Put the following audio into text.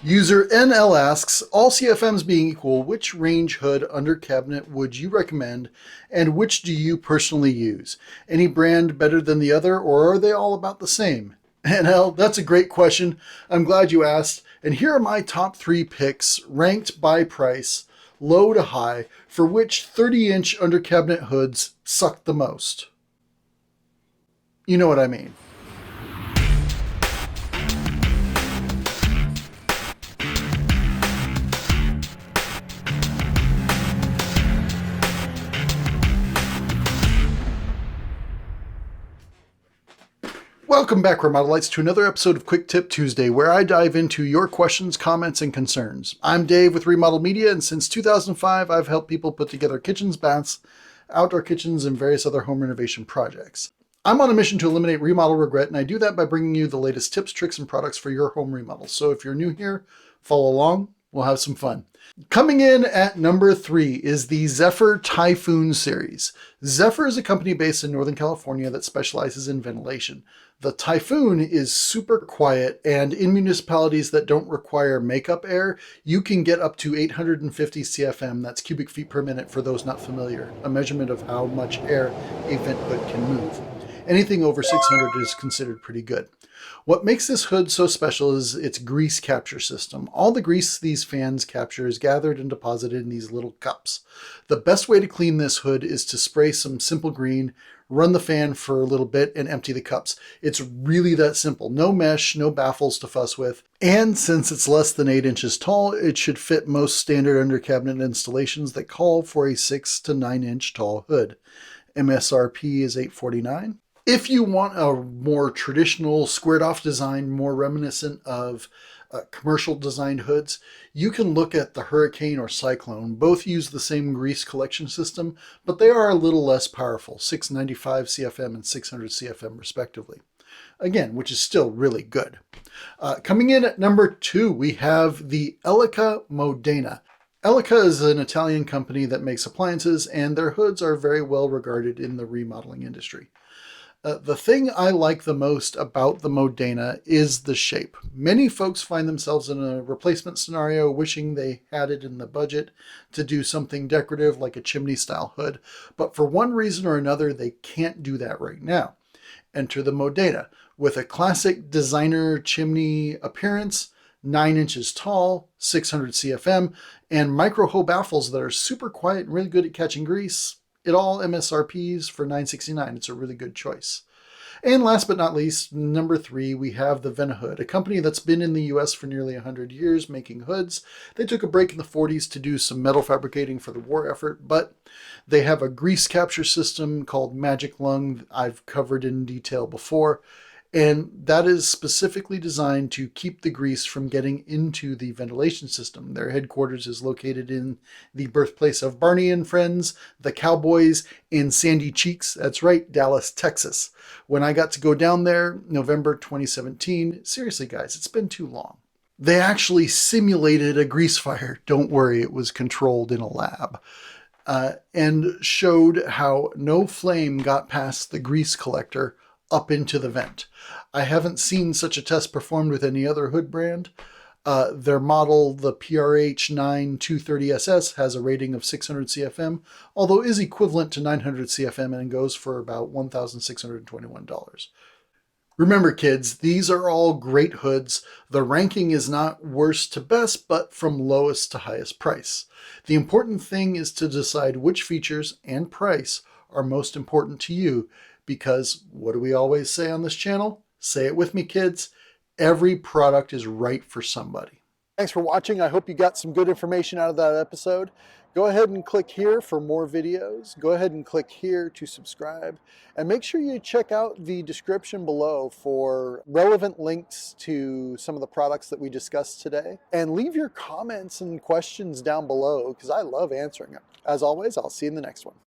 User NL asks, all CFMs being equal, which range hood under cabinet would you recommend and which do you personally use? Any brand better than the other or are they all about the same? NL, that's a great question. I'm glad you asked. And here are my top 3 picks ranked by price, low to high, for which 30-inch under cabinet hoods suck the most. You know what I mean. Welcome back, Remodelites, to another episode of Quick Tip Tuesday, where I dive into your questions, comments, and concerns. I'm Dave with Remodel Media, and since 2005, I've helped people put together kitchens, baths, outdoor kitchens, and various other home renovation projects. I'm on a mission to eliminate remodel regret, and I do that by bringing you the latest tips, tricks, and products for your home remodels. So if you're new here, follow along. We'll have some fun. Coming in at number 3 is the Zephyr Typhoon series. Zephyr is a company based in Northern California that specializes in ventilation. The Typhoon is super quiet, and in municipalities that don't require makeup air, you can get up to 850 CFM, that's cubic feet per minute for those not familiar, a measurement of how much air a vent hood can move. Anything over 600 is considered pretty good. What makes this hood so special is its grease capture system. All the grease these fans capture is gathered and deposited in these little cups. The best way to clean this hood is to spray some simple green, run the fan for a little bit, and empty the cups. It's really that simple. No mesh, no baffles to fuss with. And since it's less than 8 inches tall, it should fit most standard under cabinet installations that call for a 6 to 9 inch tall hood. MSRP is $849. If you want a more traditional squared off design, more reminiscent of commercial designed hoods, you can look at the Hurricane or Cyclone. Both use the same grease collection system, but they are a little less powerful, 695 CFM and 600 CFM respectively. Again, which is still really good. Coming in at number 2, we have the Elica Modena. Elica is an Italian company that makes appliances, and their hoods are very well regarded in the remodeling industry. The thing I like the most about the Modena is the shape. Many folks find themselves in a replacement scenario wishing they had it in the budget to do something decorative like a chimney style hood, but for one reason or another they can't do that right now. Enter the Modena with a classic designer chimney appearance, 9 inches tall, 600 CFM, and micro hoe baffles that are super quiet and really good at catching grease. It all MSRPs for $969. It's a really good choice. And last but not least, number 3, we have the Ventahood, a company that's been in the US for nearly 100 years making hoods. They took a break in the 40s to do some metal fabricating for the war effort, but they have a grease capture system called Magic Lung I've covered in detail before. And that is specifically designed to keep the grease from getting into the ventilation system. Their headquarters is located in the birthplace of Barney and Friends, the Cowboys, and Sandy Cheeks. That's right, Dallas, Texas. When I got to go down there, November 2017, seriously guys, it's been too long. They actually simulated a grease fire. Don't worry, it was controlled in a lab. And showed how no flame got past the grease collector up into the vent. I haven't seen such a test performed with any other hood brand. Their model, the PRH9230SS, has a rating of 600 CFM, although is equivalent to 900 CFM and goes for about $1,621. Remember kids, these are all great hoods. The ranking is not worst to best, but from lowest to highest price. The important thing is to decide which features and price are most important to you, because what do we always say on this channel? Say it with me, kids. Every product is right for somebody. Thanks for watching. I hope you got some good information out of that episode. Go ahead and click here for more videos. Go ahead and click here to subscribe. And make sure you check out the description below for relevant links to some of the products that we discussed today. And leave your comments and questions down below because I love answering them. As always, I'll see you in the next one.